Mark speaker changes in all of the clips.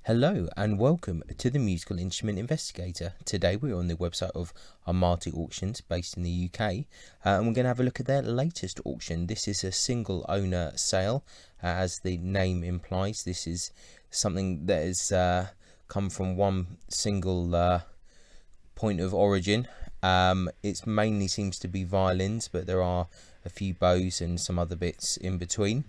Speaker 1: Hello and welcome to the Musical Instrument Investigator. Today we're on the website of Amati Auctions based in the UK, and we're going to have a look at their latest auction. This is a single owner sale, as the name implies. This is something that has come from one single point of origin. It mainly seems to be violins, but there are a few bows and some other bits in between.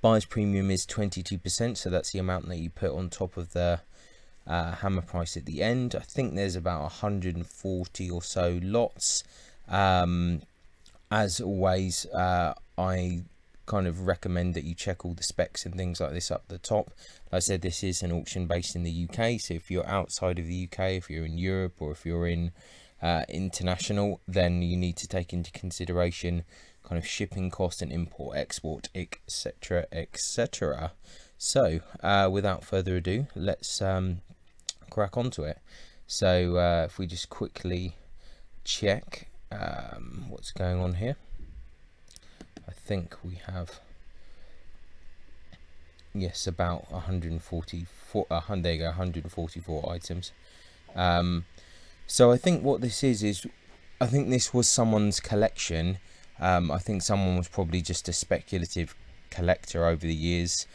Speaker 1: Buyer's premium is 22%, so that's the amount that you put on top of the hammer price at the end. I think there's about 140 or so lots. As always, I kind of recommend that you check all the specs and things like this up the top. Like I said, this is an auction based in the UK, so if you're outside of the UK, if you're in Europe or if you're in international, then you need to take into consideration kind of shipping cost and import, export, etc, etc. So without further ado, let's crack onto it. So if we just quickly check what's going on here, I think we have, yes, about 144 there you go, 144 items. So I think what this is I think this was someone's collection. I think someone was probably just a speculative collector over the years,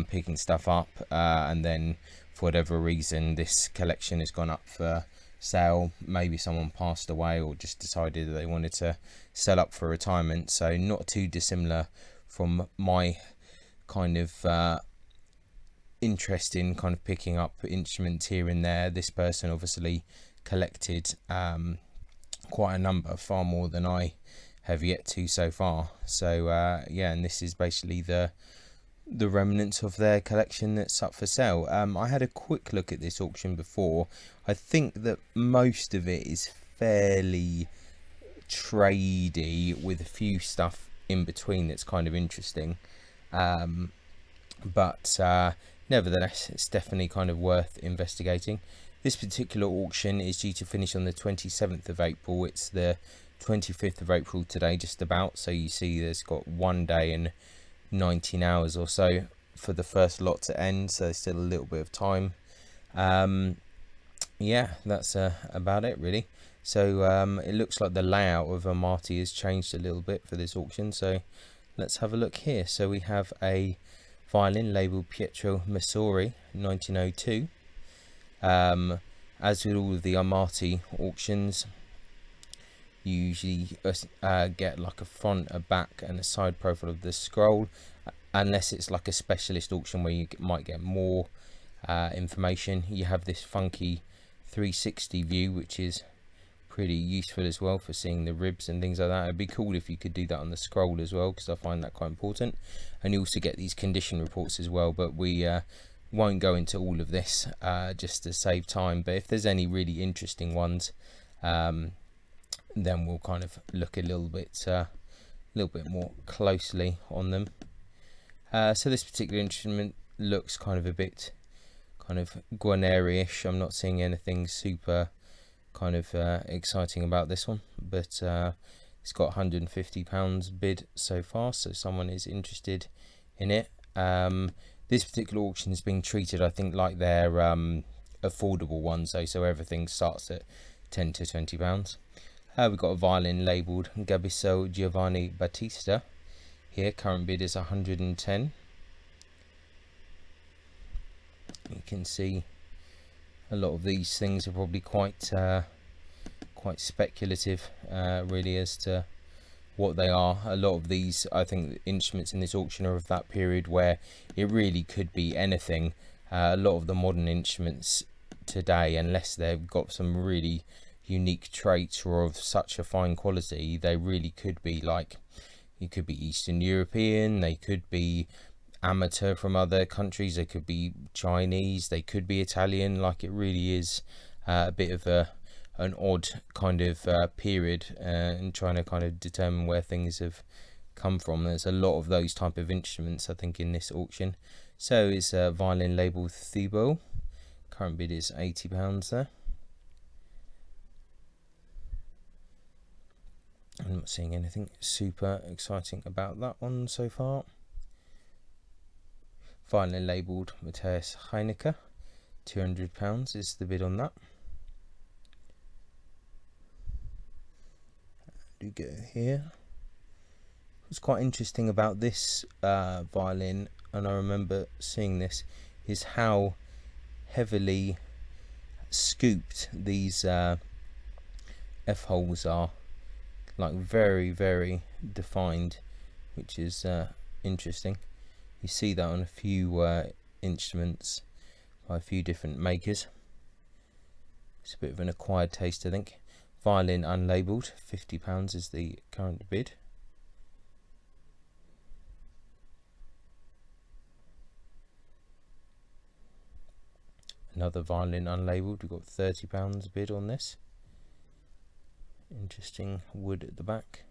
Speaker 1: picking stuff up, and then for whatever reason this collection has gone up for sale. Maybe someone passed away or just decided that they wanted to sell up for retirement. So not too dissimilar from my kind of interest in kind of picking up instruments here and there. This person obviously collected quite a number, far more than I have yet to so far. So yeah, and this is basically the remnants of their collection that's up for sale. I had a quick look at this auction before. I think that most of it is fairly tradey, with a few stuff in between that's kind of interesting, but nevertheless it's definitely kind of worth investigating. This particular auction is due to finish on the 27th of April. It's the 25th of April today, just about. So you see there's got 1 day and 19 hours or so for the first lot to end. So there's still a little bit of time. Yeah, that's about it really. So it looks like the layout of Amati has changed a little bit for this auction. So let's have a look here. So we have a violin labelled Pietro Messori 1902. As with all of the Amati auctions, you usually get like a front, a back and a side profile of the scroll, unless it's like a specialist auction where you might get more information. You have this funky 360 view, which is pretty useful as well for seeing the ribs and things like that. It'd be cool if you could do that on the scroll as well, because I find that quite important. And you also get these condition reports as well, but we won't go into all of this just to save time. But if there's any really interesting ones, then we'll kind of look a little bit more closely on them. So this particular instrument looks kind of a bit kind of Guarneri-ish. I'm not seeing anything super kind of exciting about this one, but it's got £150 bid so far, so someone is interested in it. This particular auction is being treated, I think, like their affordable ones, so everything starts at £10 to £20. We've got a violin labelled Gabiso Giovanni Battista here. Current bid is 110. You can see a lot of these things are probably quite speculative, really, as to what they are. A lot of these, I think, instruments in this auction are of that period where it really could be anything. A lot of the modern instruments today, unless they've got some really unique traits or of such a fine quality, they really could be like, it could be Eastern European, they could be amateur from other countries, they could be Chinese, they could be Italian. Like, it really is a bit of an odd kind of period, and trying to kind of determine where things have come from. There's a lot of those type of instruments, I think, in this auction. So it's a violin labelled Thibault. Current bid is £80 there. I'm not seeing anything super exciting about that one so far. Violin labelled Matthias Heinecke, £200 is the bid on that. Do go here. What's quite interesting about this violin, and I remember seeing this, is how heavily scooped these F holes are, like very, very defined, which is interesting. You see that on a few instruments by a few different makers. It's a bit of an acquired taste, I think. Violin unlabelled, £50 is the current bid. Another violin unlabelled, we've got £30 bid on this. Interesting wood at the back,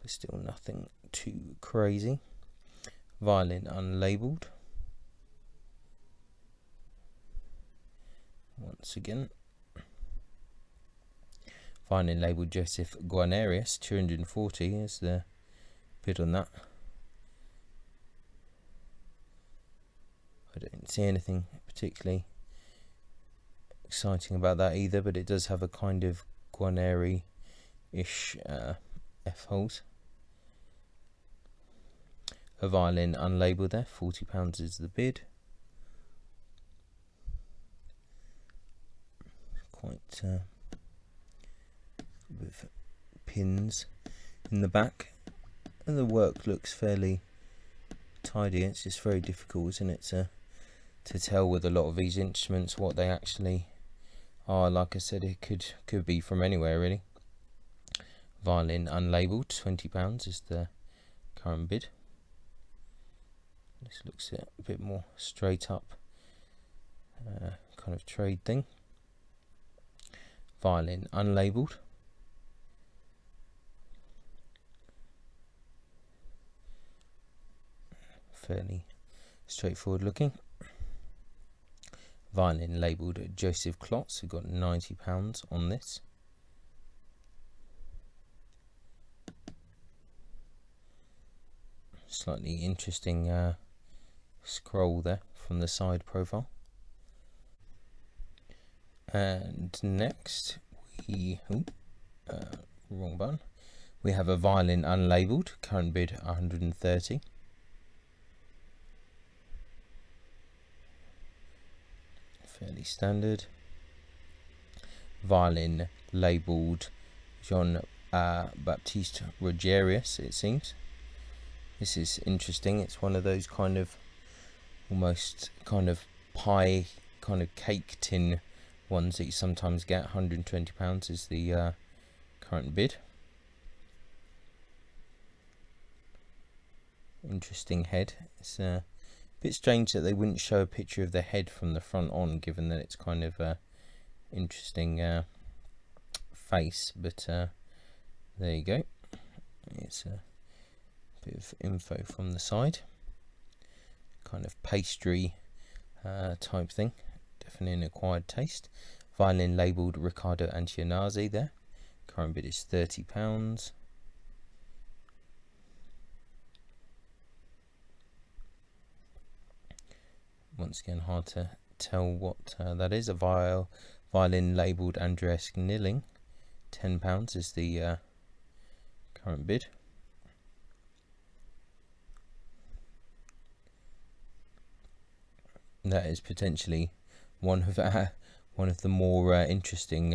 Speaker 1: but still nothing too crazy. Violin unlabelled. Once again. Violin labelled Joseph Guarnerius, 240 is the bid on that. I don't see anything particularly exciting about that either, but it does have a kind of Guarneri-ish F holes. A violin unlabelled there, £40 is the bid. Quite with pins in the back, and the work looks fairly tidy. It's just very difficult, isn't it, to tell with a lot of these instruments what they actually are. Like I said, it could be from anywhere really. Violin unlabelled, £20 is the current bid. This looks a bit more straight up kind of trade thing. Violin unlabelled. Fairly straightforward looking. Violin labelled Joseph Klotz, we've got £90 on this. Slightly interesting scroll there from the side profile. And next we wrong button. We have a violin unlabelled, current bid 130. Fairly standard. Violin labelled Jean Baptiste Rogerius, it seems. This is interesting. It's one of those kind of almost kind of pie, kind of cake tin ones that you sometimes get. £120 is the current bid. Interesting head. It's a bit strange that they wouldn't show a picture of the head from the front on, given that it's kind of a interesting face, but there you go. It's a bit of info from the side. Kind of pastry type thing. Definitely an acquired taste. Violin labelled Riccardo Ancionazzi there. Current bid is £30. Once again, hard to tell what that is. A violin labelled Andreas Gnilling, £10 is the current bid. That is potentially one of the more interesting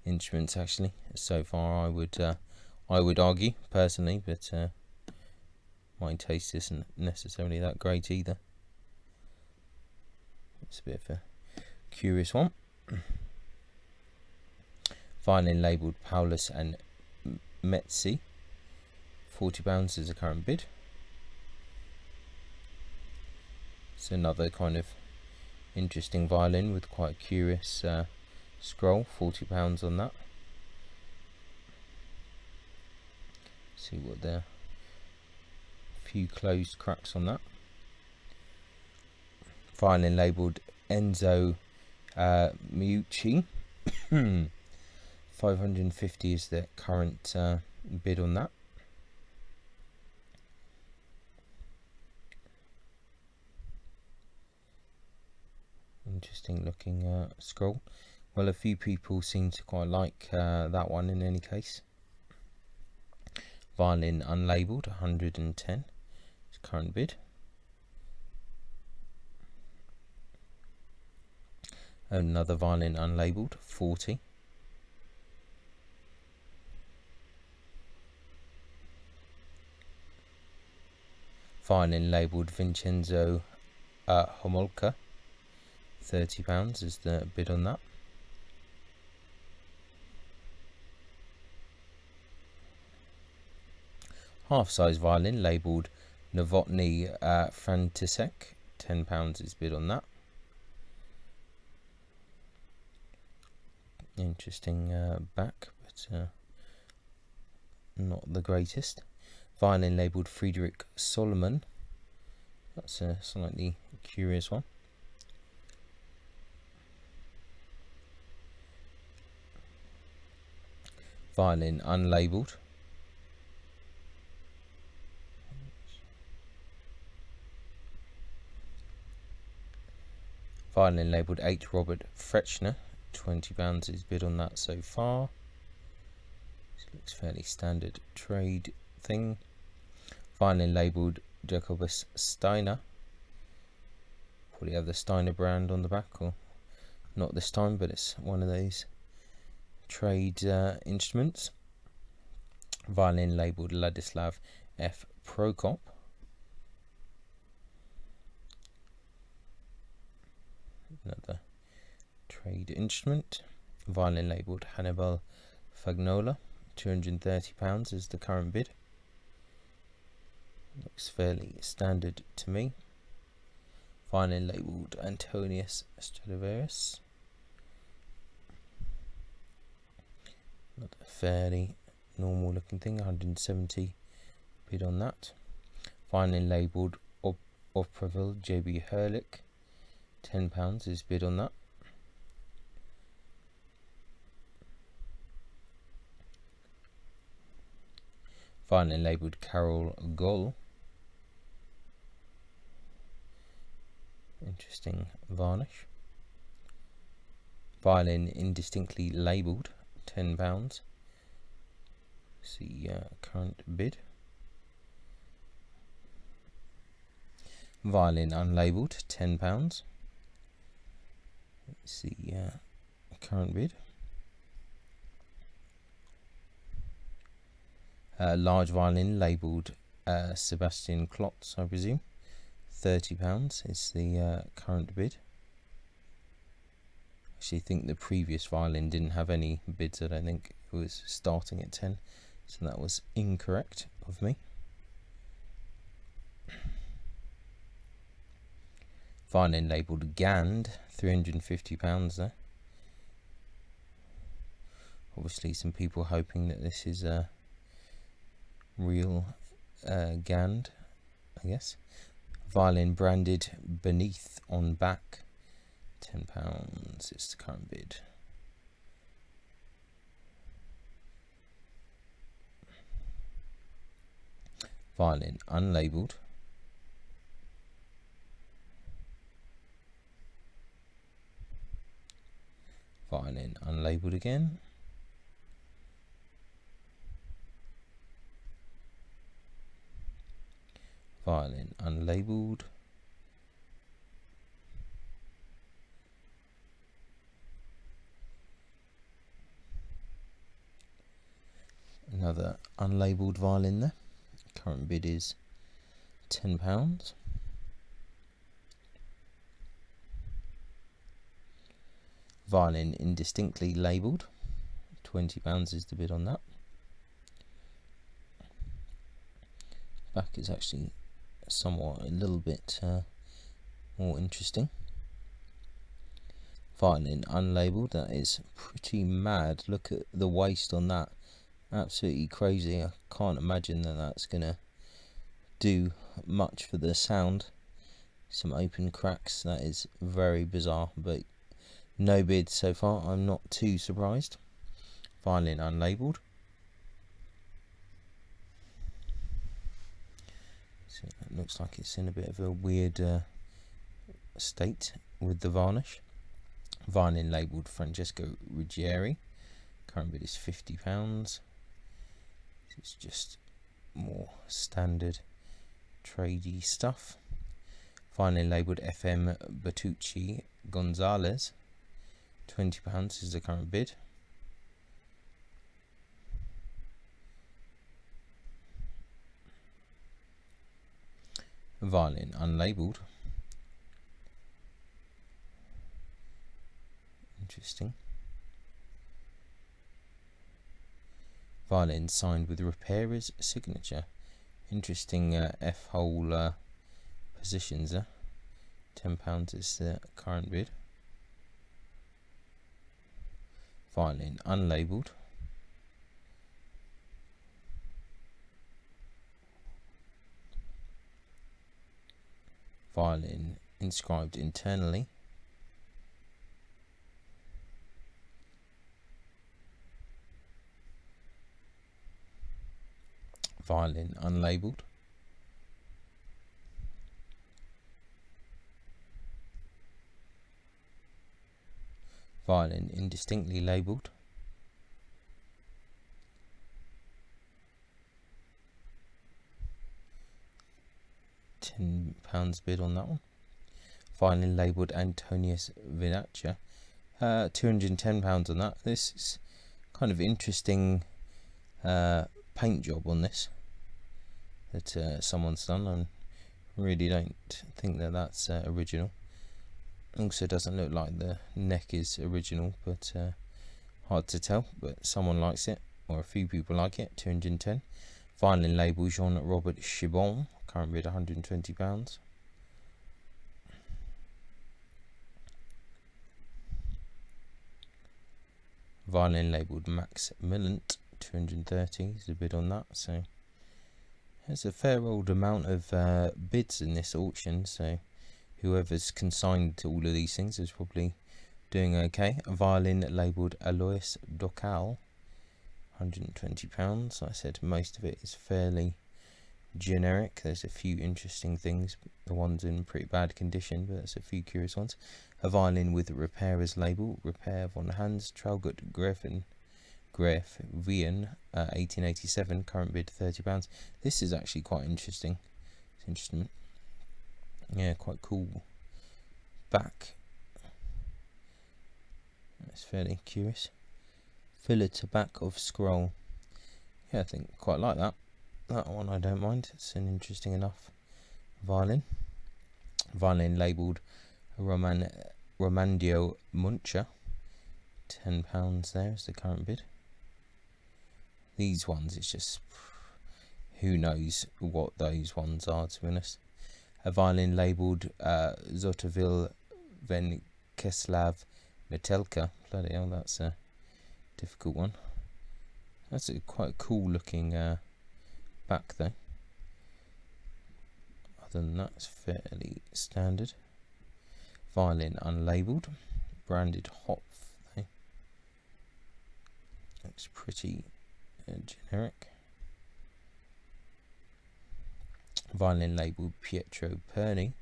Speaker 1: instruments actually so far. I would argue personally, but my taste isn't necessarily that great either. It's a bit of a curious one. Violin labelled Paulus and Metzi, £40 is the current bid. It's another kind of interesting violin with quite a curious scroll, £40 on that. See what there, a few closed cracks on that. Violin labelled Enzo Miucci, 550 is the current bid on that. Interesting looking scroll. Well, a few people seem to quite like that one in any case. Violin unlabelled, 110. It's current bid. Another violin unlabelled, 40. Violin labelled Vincenzo Homolka, £30 is the bid on that. Half-size violin labelled Novotny František, £10 is bid on that. Interesting back, but not the greatest. Violin labelled Friedrich Solomon, that's a slightly curious one. Violin unlabelled. Violin labelled H. Robert Frechner, £20 is bid on that so far. This looks fairly standard trade thing. Violin labelled Jacobus Steiner. Probably have the Steiner brand on the back, or not this time, but it's one of those trade instruments. Violin labelled Ladislav F. Prokop. Another trade instrument. Violin labelled Hannibal Fagnola, £230 is the current bid. Looks fairly standard to me. Violin labelled Antonius Stradivarius. Not a fairly normal looking thing, 170 bid on that. Violin labelled Opraville JB Hurlick, £10 is bid on that. Violin labelled Carol Goll. Interesting varnish. Violin indistinctly labelled, £10. See current bid. Violin unlabelled, £10. See current bid. Large violin labelled Sebastian Klotz, I presume, £30 is the current bid. Actually, I think the previous violin didn't have any bids. I don't think it was starting at 10, so that was incorrect of me. Violin labelled Gand, £350 there. Obviously, some people hoping that this is a real Gand, I guess. Violin branded Beneath on back, £10 is the current bid. Violin unlabelled. Violin unlabelled again. Violin unlabelled. Another unlabelled violin there. Current bid is £10. Violin indistinctly labelled, £20 is the bid on that. Back is actually somewhat a little bit more interesting. Violin unlabelled, that is pretty mad. Look at the waist on that, absolutely crazy. I can't imagine that that's gonna do much for the sound. Some open cracks, that is very bizarre, but no bid so far. I'm not too surprised. Violin unlabelled. So it looks like it's in a bit of a weird state with the varnish. Violin labelled Francesco Ruggieri. Current bid is £50. It's just more standard tradey stuff. Violin labelled FM Bertucci Gonzalez. £20 is the current bid. Violin unlabelled. Interesting. Violin signed with repairer's signature. Interesting F-hole positions there. £10 is the current bid. Violin unlabelled. Violin inscribed internally. Violin unlabelled. Violin indistinctly labelled. £10 bid on that one. Violin labelled Antonius Vinaccia. £210 on that. This is kind of interesting paint job on this that someone's done. I really don't think that that's original. Also doesn't look like the neck is original, but hard to tell. But someone likes it, or a few people like it. 210. Violin label Jean-Robert Chibon. Current bid £120. Violin labelled Max Millant. 230 is the bid on that. So there's a fair old amount of bids in this auction, so whoever's consigned to all of these things is probably doing okay. A violin labelled Alois Docal, £120. Like I said, most of it is fairly generic. There's a few interesting things, the ones in pretty bad condition, but there's a few curious ones. A violin with repairer's label, Repair von Hans Traugott Graf Wien, 1887, current bid £30. This is actually quite interesting. It's interesting. Yeah, quite cool back. That's fairly curious. Fillet to back of scroll. Yeah, I think quite like that. That one I don't mind. It's an interesting enough violin. Violin labelled Romandio Muncher. £10 there is the current bid. These ones, it's just who knows what those ones are, to be honest. A violin labelled Zotovil Venkeslav Metelka. Bloody hell, that's a difficult one. That's a quite cool looking back though. Other than that, it's fairly standard. Violin unlabelled, branded Hopf. Looks pretty generic. Violin labelled Pietro Perni.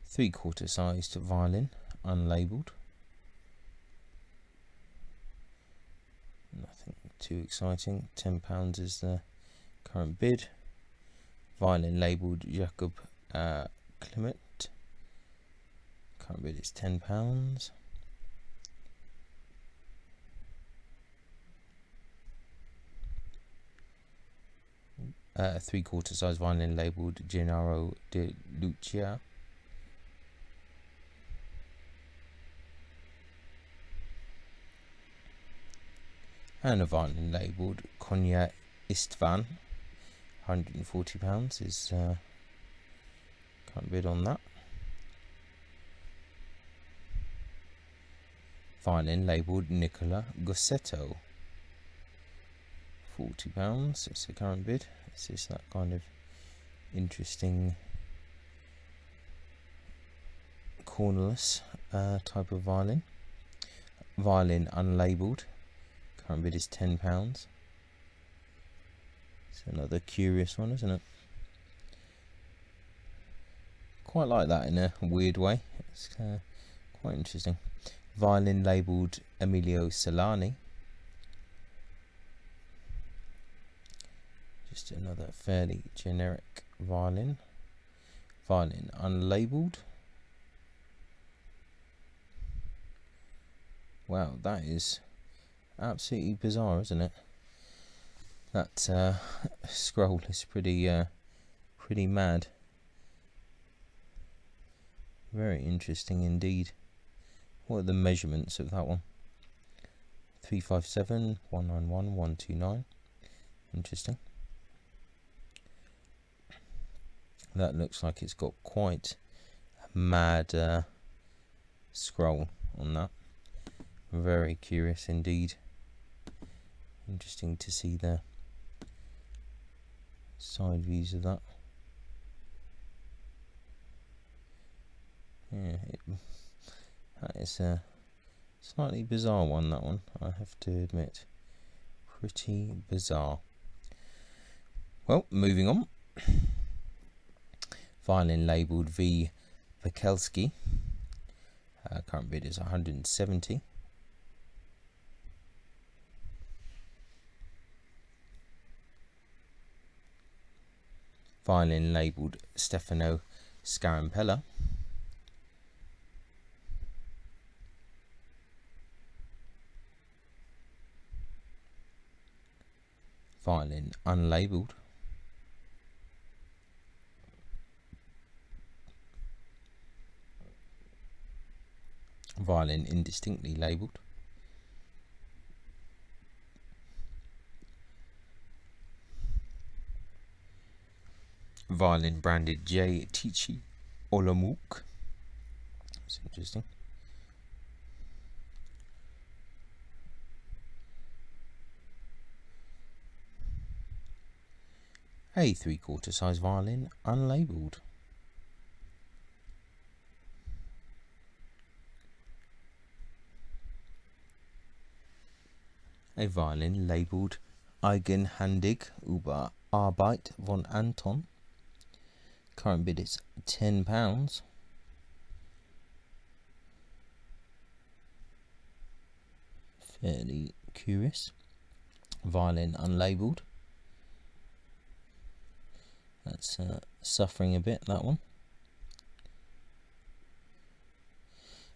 Speaker 1: Three-quarter sized violin, unlabelled. Nothing too exciting. £10 is the current bid. Violin labelled Jakob Klimt. Current bid is £10. Three-quarter size violin labelled Gennaro de Lucia. And a violin labelled Konya Istvan. £140 is current bid on that. Violin labelled Nicola Gossetto. £40. It's the current bid. This is that kind of interesting cornerless type of violin. Violin unlabelled. Current bid is £10. It's another curious one, isn't it? Quite like that in a weird way. It's quite interesting. Violin labelled Emilio Solani. Just another fairly generic violin. Violin unlabelled. Wow, that is absolutely bizarre, isn't it? That scroll is pretty mad. Very interesting indeed. What are the measurements of that one? 357, 191, 129. Interesting. That looks like it's got quite a mad scroll on that. Very curious indeed. Interesting to see the side views of that. Yeah, that is a slightly bizarre one, that one, I have to admit. Pretty bizarre. Well, moving on. Violin labelled V. Pekelski. Current bid is 170. Violin labelled Stefano Scarampella. Violin unlabelled. Violin indistinctly labelled. Violin branded J. Tichi Olomouc. That's interesting. A 3/4 size violin unlabelled. A violin labelled Eigenhändig über Arbeit von Anton. Current bid is £10. Fairly curious. Violin unlabelled. That's suffering a bit, that one.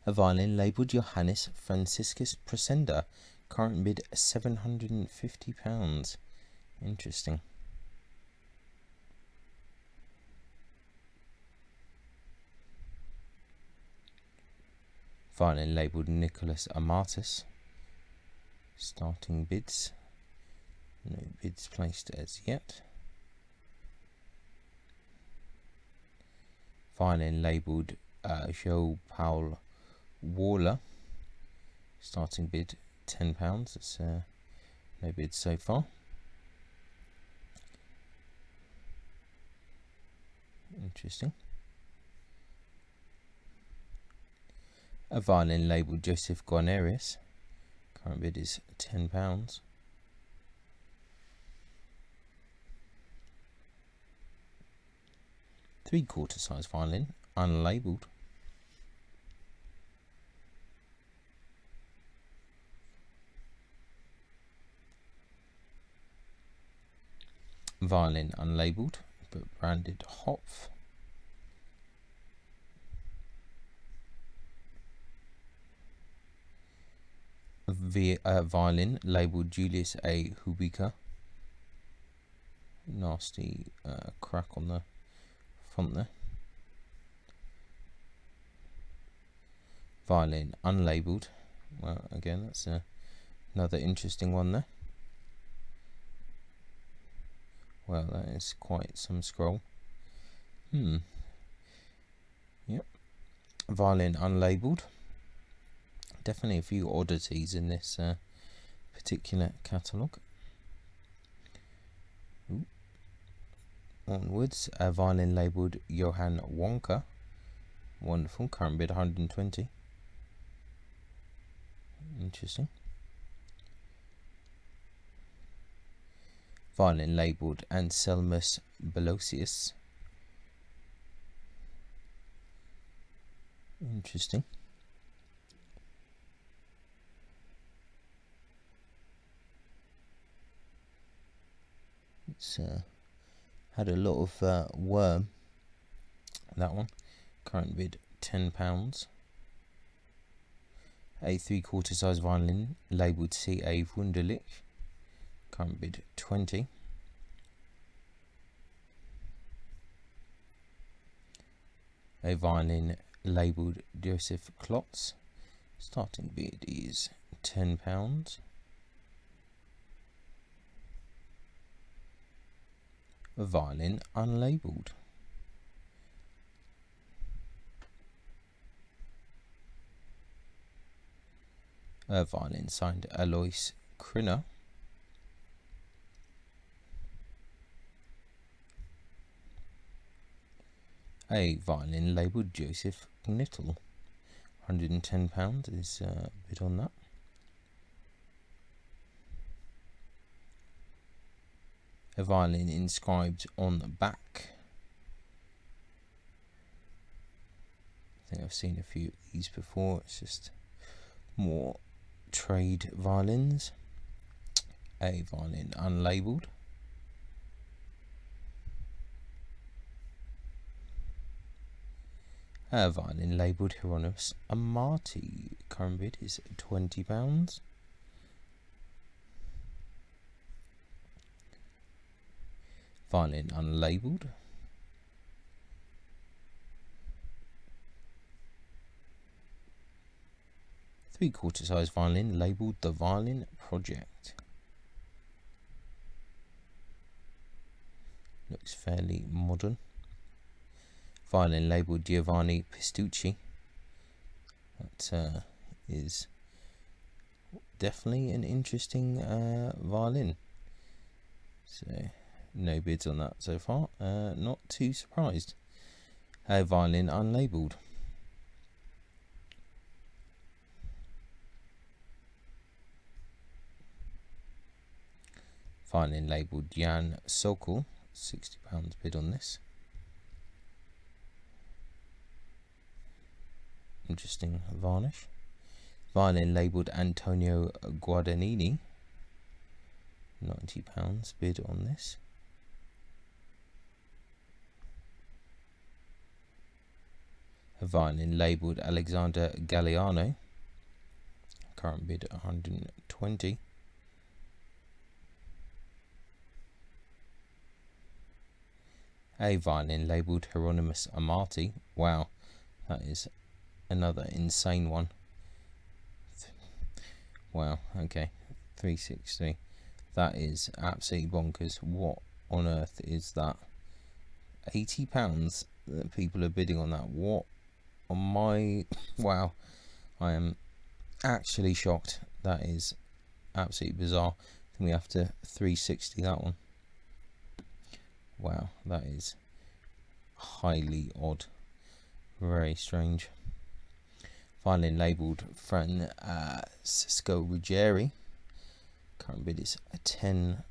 Speaker 1: A violin labelled Johannes Franciscus Presender. Current bid £750. Interesting. Violin labelled Nicholas Amatis. Starting bids. No bids placed as yet. Violin labelled Joe Paul Waller. Starting bid £10. That's no bids so far. Interesting. A violin labelled Joseph Guarnerius. Current bid is £10. Three-quarter size violin, unlabelled. Violin unlabelled, but branded Hopf. Violin labelled Julius A. Hubica. Nasty crack on the front there. Violin unlabelled. Well, again, that's another interesting one there. Well, that is quite some scroll. Yep. Violin unlabelled. Definitely a few oddities in this particular catalogue. Onwards, a violin labelled Johann Wonka. Wonderful. Current bid 120. Interesting. Violin labelled Anselmus Belosius. Interesting. It's had a lot of worm, that one. Current bid £10. A 3/4 size violin labelled CA Wunderlich. Current bid 20. A violin labelled Joseph Klotz. Starting bid is £10. A violin unlabelled. A violin signed Alois Krinner. A violin labelled Joseph Knittel. £110 is bid on that. A violin inscribed on the back. I think I've seen a few of these before. It's just more trade violins. A violin unlabelled. A violin labelled Hieronymus Amati. Current bid is £20. Violin unlabelled. Three-quarter size violin labelled The Violin Project. Looks fairly modern. Violin labelled Giovanni Pistucci. That is definitely an interesting violin. So no bids on that so far. Not too surprised. A violin unlabelled. Violin labelled Jan Sokol. £60 bid on this. Interesting varnish. Violin labelled Antonio Guadagnini. £90 bid on this. A violin labelled Alexander Galliano. Current bid 120. A violin labelled Hieronymus Amati. Wow, that is another insane one. Wow, okay, 360. That is absolutely bonkers. What on earth is that? £80 that people are bidding on that. What on my... Wow, I am actually shocked. That is absolutely bizarre. I think we have to 360 that one. Wow, that is highly odd. Very strange. Violin labelled Francesco Ruggieri. Current bid is £10.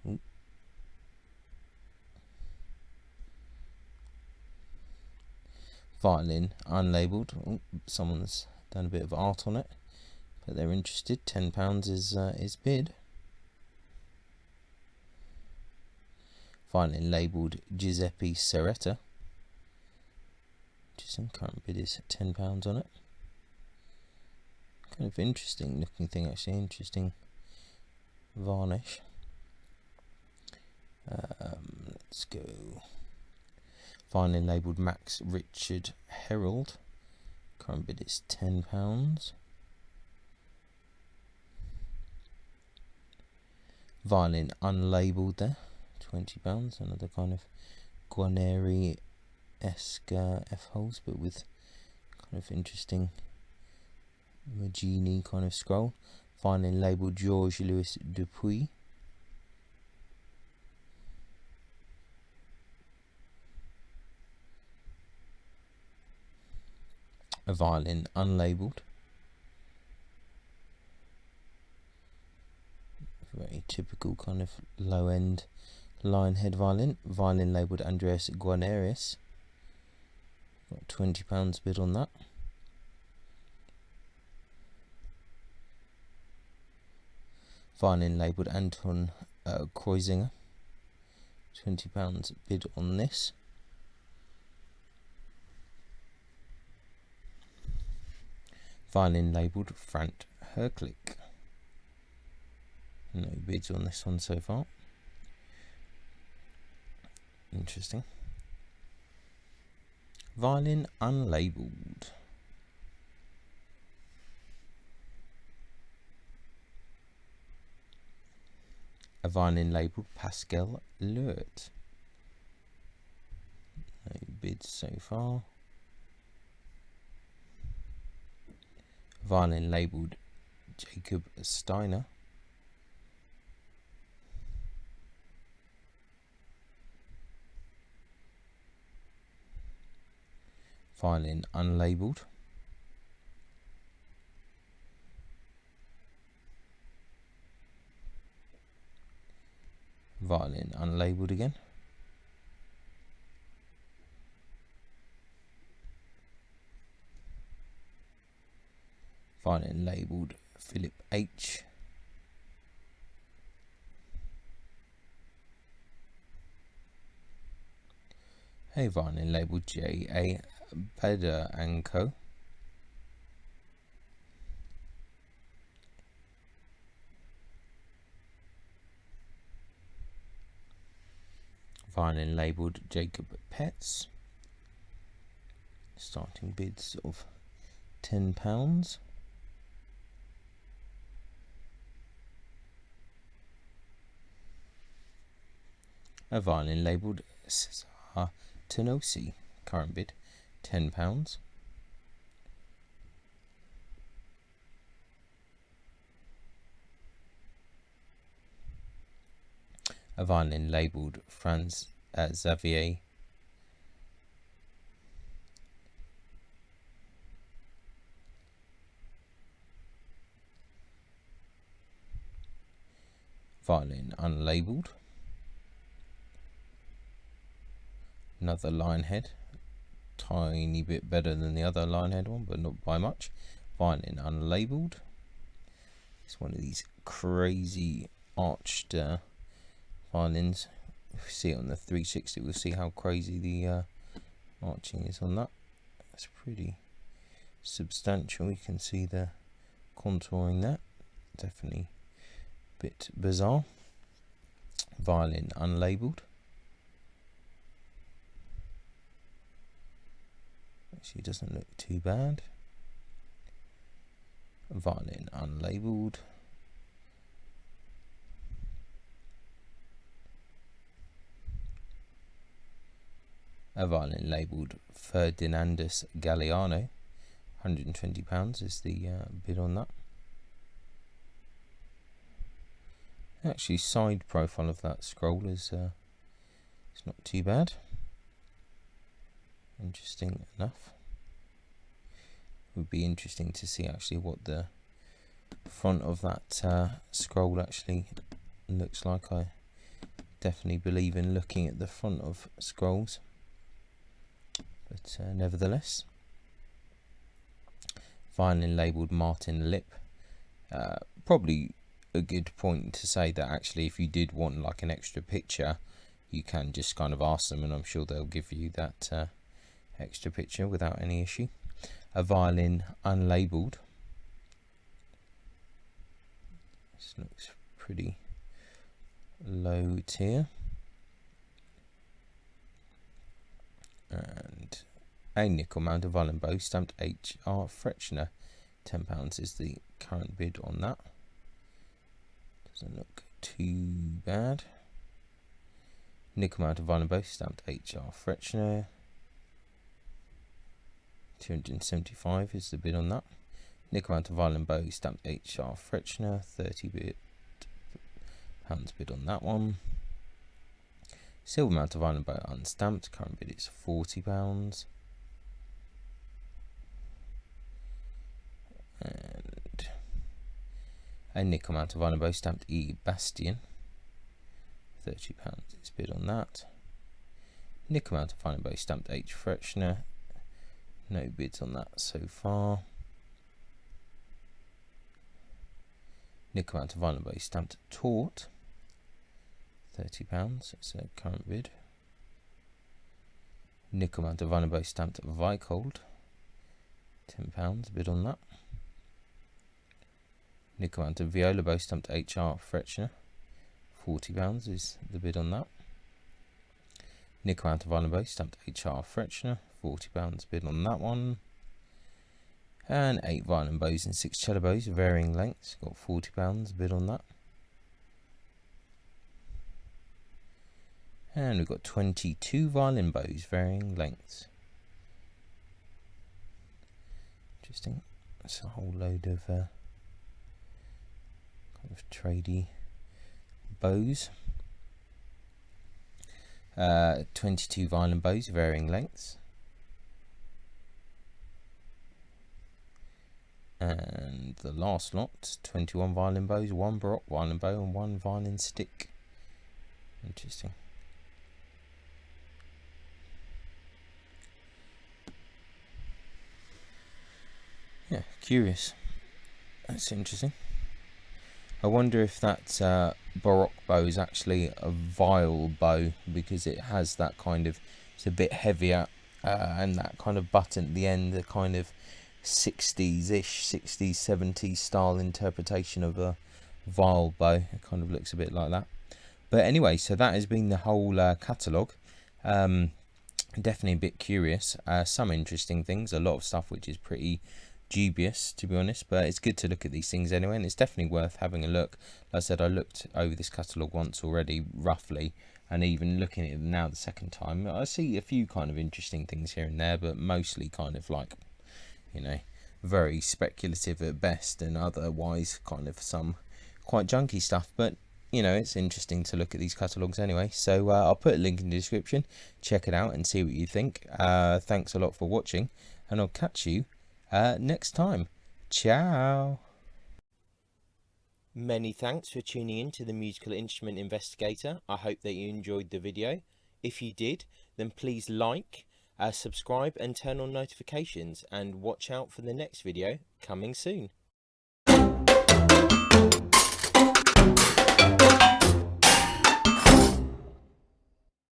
Speaker 1: Ooh. Violin unlabelled. Ooh, someone's done a bit of art on it, but they're interested. £10 is bid. Violin labelled Giuseppe Serretta. Interesting. Current bid is £10 on it. Kind of interesting looking thing, actually. Interesting varnish. Let's go. Violin labelled Max Richard Herald. Current bid is £10. Violin unlabelled there, £20. Another kind of Guarneri-esque F-holes, but with kind of interesting Magini kind of scroll. Violin labelled Georges Louis Dupuis. A violin unlabelled. Very typical kind of low end lion head violin. Violin labelled Andreas Guarnerius. Got £20 bid on that. Violin labelled Anton Kreuziger, £20 bid on this. Violin labelled Frank Herklick. No bids on this one so far. Interesting. Violin unlabelled. A violin labelled Pascal Lurt. No bids so far. Violin labelled Jacob Steiner. Violin unlabelled. Violin unlabelled again. Violin labelled Philip H. A violin labelled J.A. Bader and Co. Violin labelled Jacob Petz. Starting bids of £10. A violin labelled Cesar Tenosi. Current bid £10. A violin labelled Franz Xavier. Violin unlabelled. Another Lionhead, tiny bit better than the other Lionhead one, but not by much. Violin unlabelled. It's one of these crazy arched violins. If you see it on the 360, we'll see how crazy the arching is on that. It's pretty substantial. You can see the contouring there. Definitely a bit bizarre. Violin unlabelled. Actually doesn't look too bad. Violin unlabelled. A violin labelled Ferdinandus Galliano. £120 is the bid on that. Actually, side profile of that scroll is it's not too bad. Interesting enough. Would be interesting to see actually what the front of that scroll actually looks like. I definitely believe in looking at the front of scrolls, but nevertheless. Violin labelled Martin Lipp. Probably a good point to say that actually if you did want like an extra picture, you can just kind of ask them and I'm sure they'll give you that extra picture without any issue. A violin unlabelled. This looks pretty low tier. And a nickel mounted violin bow stamped H.R. Frechner. £10 is the current bid on that. Doesn't look too bad. Nickel mounted violin bow stamped H.R. Frechner. 275 is the bid on that. Nickel mounted violin bow stamped H.R. Frechner. £30 bid on that one. Silver mounted violin bow unstamped. Current bid is £40. And a nickel mounted violin bow stamped E. Bastian. £30 is bid on that. Nickel mounted violin bow stamped H. Frechner. No bids on that so far. Nickel amount of violin bow stamped taut, £30. It's a current bid. Nickel amount of violin bow stamped Vicold, £10. Bid on that. Nickel amount of viola bow stamped HR Frechner, £40 is the bid on that. Nickel amount of violin bow stamped HR Frechner, £40 bid on that one. And 8 violin bows and 6 cello bows, varying lengths, got £40 bid on that. And we've got 22 violin bows, varying lengths. Interesting. That's a whole load of kind of tradey bows. 22 violin bows, varying lengths. And the last lot, 21 violin bows, 1 baroque violin bow and 1 violin stick. Interesting. Yeah, curious. That's interesting. I wonder if that baroque bow is actually a viol bow, because it has that kind of, it's a bit heavier, and that kind of button at the end, the kind of 60s-ish, 60s, 70s style interpretation of a viol bow. It kind of looks a bit like that. But anyway, so that has been the whole catalogue. Definitely a bit curious. Some interesting things, a lot of stuff which is pretty dubious, to be honest, but it's good to look at these things anyway, and it's definitely worth having a look. Like I said, I looked over this catalogue once already, roughly, and even looking at it now the second time, I see a few kind of interesting things here and there, but mostly kind of like, you know, very speculative at best, and otherwise kind of some quite junky stuff. But you know, it's interesting to look at these catalogues anyway. So I'll put a link in the description, check it out and see what you think. Thanks a lot for watching, and I'll catch you next time. Ciao. Many thanks for tuning in to the Musical Instrument Investigator. I hope that you enjoyed the video. If you did, then please like, subscribe and turn on notifications, and watch out for the next video coming soon.